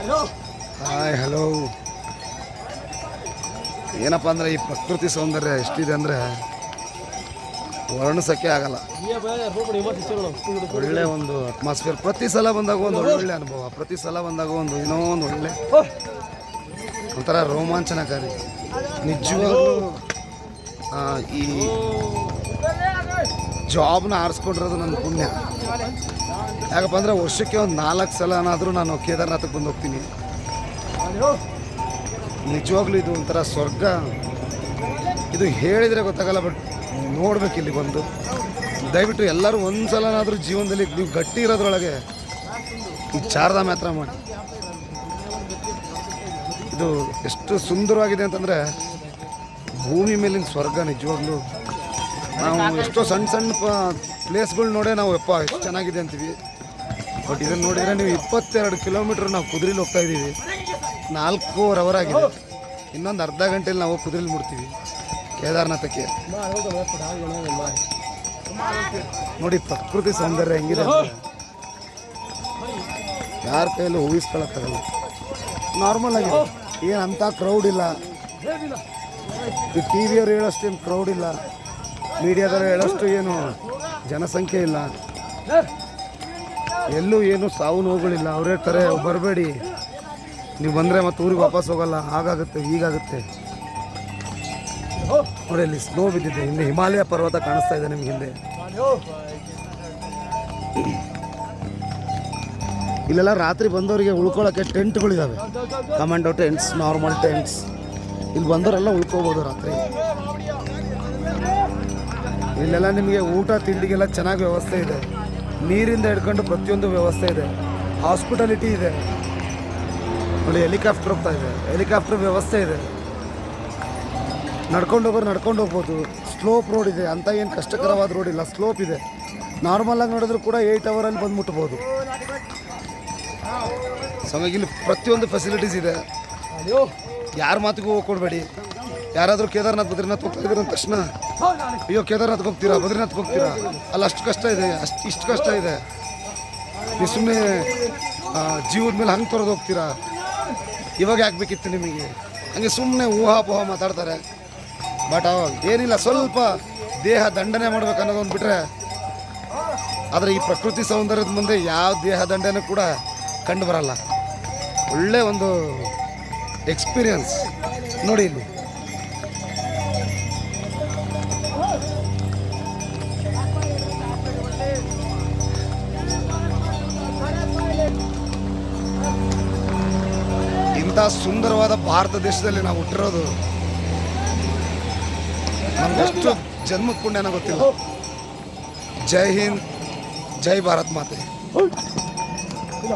Hi hello. ಏನಪ್ಪ ಅಂದರೆ ಈ ಪ್ರಕೃತಿ ಸೌಂದರ್ಯ ಎಷ್ಟಿದೆ ಅಂದರೆ ವರ್ಣಿಸೋಕ್ಕೆ ಆಗಲ್ಲ. ಒಳ್ಳೆ ಒಂದು ಅಟ್ಮಾಸ್ಫಿಯರ್. ಪ್ರತಿ ಸಲ ಬಂದಾಗ ಒಂದು ಒಳ್ಳೆ ಅನುಭವ, ಪ್ರತಿ ಸಲ ಬಂದಾಗ ಒಂದು ಏನೋ ಒಂದು ಒಳ್ಳೆ ಒಂಥರ ರೋಮಾಂಚನಕಾರಿ. ನಿಜವಾಗ್ಲೂ ಈ ಜಾಬ್ನ ಆರಿಸ್ಕೊಂಡಿರೋದು ನನ್ನ ಪುಣ್ಯ. ಯಾಕಪ್ಪ ಅಂದರೆ ವರ್ಷಕ್ಕೆ ಒಂದು 4 ಸಲನಾದರೂ ನಾನು ಕೇದಾರ್ನಾಥಕ್ಕೆ ಬಂದು ಹೋಗ್ತೀನಿ. ನಿಜವಾಗ್ಲೂ ಇದು ಒಂಥರ ಸ್ವರ್ಗ. ಇದು ಹೇಳಿದರೆ ಗೊತ್ತಾಗಲ್ಲ, ಬಟ್ ನೋಡ್ಬೇಕು ಇಲ್ಲಿ ಬಂದು. ದಯವಿಟ್ಟು ಎಲ್ಲರೂ ಒಂದು ಸಲನಾದರೂ ಜೀವನದಲ್ಲಿ ನೀವು ಗಟ್ಟಿ ಇರೋದ್ರೊಳಗೆ ಈ ಚಾರ್ಧಾಮ ಯಾತ್ರೆ ಮಾಡಿ. ಇದು ಎಷ್ಟು ಸುಂದರವಾಗಿದೆ ಅಂತಂದರೆ ಭೂಮಿ ಮೇಲಿನ ಸ್ವರ್ಗ. ನಿಜವಾಗ್ಲೂ ನಾವು ಎಷ್ಟೋ ಸಣ್ಣ ಸಣ್ಣ ಪ್ಲೇಸ್ಗಳು ನೋಡೇ ನಾವು ಯಪ್ಪ ಎಷ್ಟು ಚೆನ್ನಾಗಿದೆ ಅಂತೀವಿ. ಬಟ್ ಇದನ್ನು ನೋಡಿದರೆ ನೀವು 22 ಕಿಲೋಮೀಟ್ರ್ ನಾವು ಕುದುರೆಲಿ ಹೋಗ್ತಾ ಇದ್ದೀವಿ. 4.25 ಅವರ್ ಆಗಿದೆ. ಇನ್ನೊಂದು ಅರ್ಧ ಗಂಟೆಯಲ್ಲಿ ನಾವು ಕುದುರೆಲಿ ಮುಡ್ತೀವಿ ಕೇದಾರನಾಥಕ್ಕೆ. ನೋಡಿ ಪ್ರಕೃತಿ ಸೌಂದರ್ಯ ಹೆಂಗಿದೆ ಅಂದರೆ ಯಾರ ಕೈಯಲ್ಲೂ ಊಹಿಸ್ಕೊಳ್ಳೋಕ್ಕಾಗಲ್ಲ. ನಾರ್ಮಲ್ ಆಗಿದೆ, ಏನು ಅಂಥ ಕ್ರೌಡ್ ಇಲ್ಲ. ಈ ಟಿ ವಿಯವರು ಹೇಳೋಷ್ಟೇನು ಕ್ರೌಡ್ ಇಲ್ಲ, ಮೀಡಿಯಾದವರು ಹೇಳೋಷ್ಟು ಏನು ಜನಸಂಖ್ಯೆ ಇಲ್ಲ, ಎಲ್ಲೂ ಏನು ಸಾವು ನೋವುಗಳಿಲ್ಲ. ಅವ್ರು ಹೇಳ್ತಾರೆ ಬರಬೇಡಿ, ನೀವು ಬಂದರೆ ಮತ್ತೆ ಊರಿಗೆ ವಾಪಸ್ ಹೋಗಲ್ಲ, ಹಾಗಾಗುತ್ತೆ ಹೀಗಾಗುತ್ತೆ. ನೋಡಿ ಇಲ್ಲಿ ಸ್ನೋ ಬಿದ್ದಿದೆ, ಹಿಂದೆ ಹಿಮಾಲಯ ಪರ್ವತ ಕಾಣಿಸ್ತಾ ಇದೆ ನಿಮ್ಗೆ ಹಿಂದೆ. ಇಲ್ಲೆಲ್ಲ ರಾತ್ರಿ ಬಂದವರಿಗೆ ಉಳ್ಕೊಳ್ಳೋಕ್ಕೆ ಟೆಂಟ್ಗಳಿದ್ದಾವೆ. Commando tents, normal tents. ಇಲ್ಲಿ ಬಂದವರೆಲ್ಲ ಉಳ್ಕೋಬೋದು ರಾತ್ರಿ. ಇಲ್ಲೆಲ್ಲ ನಿಮಗೆ ಊಟ ತಿಂಡಿಗೆಲ್ಲ ಚೆನ್ನಾಗಿ ವ್ಯವಸ್ಥೆ ಇದೆ. ನೀರಿಂದ ಹಿಡ್ಕೊಂಡು ಪ್ರತಿಯೊಂದು ವ್ಯವಸ್ಥೆ ಇದೆ. ಹಾಸ್ಪಿಟಾಲಿಟಿ ಇದೆ. ನೋಡಿ ಹೆಲಿಕಾಪ್ಟರ್ ಹೋಗ್ತಾ ಇದೆ, ಹೆಲಿಕಾಪ್ಟರ್ ವ್ಯವಸ್ಥೆ ಇದೆ. ನಡ್ಕೊಂಡು ಹೋಗ್ಬೋದು. ಸ್ಲೋಪ್ ರೋಡ್ ಇದೆ, ಅಂತ ಏನು ಕಷ್ಟಕರವಾದ ರೋಡ್ ಇಲ್ಲ, ಸ್ಲೋಪ್ ಇದೆ. ನಾರ್ಮಲಾಗಿ ನೋಡಿದ್ರು ಕೂಡ 8 ಅವರಲ್ಲಿ ಬಂದು ಮುಟ್ಬೋದು. ಸೊ ಹಾಗಾಗಿ ಇಲ್ಲಿ ಪ್ರತಿಯೊಂದು ಫೆಸಿಲಿಟೀಸ್ ಇದೆ. ಯಾರ ಮಾತಿಗೂ ಹೋಗ್ಕೊಡ್ಬೇಡಿ. ಯಾರಾದರೂ ಕೇದಾರ್ನಾಥ್ ಬದ್ರಿನಾಥ್ ಹೋಗ್ತಾ ಇದ್ದೀರ ಅಂದ ತಕ್ಷಣ ಅಯ್ಯೋ ಕೇದಾರ್ನಾಥ್ಗೆ ಹೋಗ್ತೀರಾ, ಬದ್ರಿನಾಥ್ಗೆ ಹೋಗ್ತೀರಾ, ಅಲ್ಲಿ ಅಷ್ಟು ಕಷ್ಟ ಇದೆ, ಇಷ್ಟು ಕಷ್ಟ ಇದೆ, ನೀವು ಸುಮ್ಮನೆ ಜೀವದ ಮೇಲೆ ಹಂಗೆ ತೊರೆದು ಹೋಗ್ತೀರಾ, ಇವಾಗ ಯಾಕೆ ಬೇಕಿತ್ತು ನಿಮಗೆ, ಹಂಗೆ ಸುಮ್ಮನೆ ಊಹಾಪೋಹ ಮಾತಾಡ್ತಾರೆ. ಬಟ್ ಏನಿಲ್ಲ, ಸ್ವಲ್ಪ ದೇಹ ದಂಡನೆ ಮಾಡ್ಬೇಕು ಅನ್ನೋದೊಂದು ಬಿಟ್ಟರೆ, ಆದರೆ ಈ ಪ್ರಕೃತಿ ಸೌಂದರ್ಯದ ಮುಂದೆ ಯಾವ ದೇಹ ದಂಡನೆ ಕೂಡ ಕಂಡು ಬರಲ್ಲ. ಒಳ್ಳೆ ಒಂದು ಎಕ್ಸ್ಪೀರಿಯನ್ಸ್ ನೋಡಿ ಇಲ್ಲಿ. ಇಂಥ ಸುಂದರವಾದ ಭಾರತ ದೇಶದಲ್ಲಿ ನಾವು ಹುಟ್ಟಿರೋದು ನಮಗೆಷ್ಟು ಜನ್ಮದ ಪುಣ್ಯನ ಗೊತ್ತಿಲ್ಲ. ಜೈ ಹಿಂದ್, ಜೈ ಭಾರತ್ ಮಾತೆ.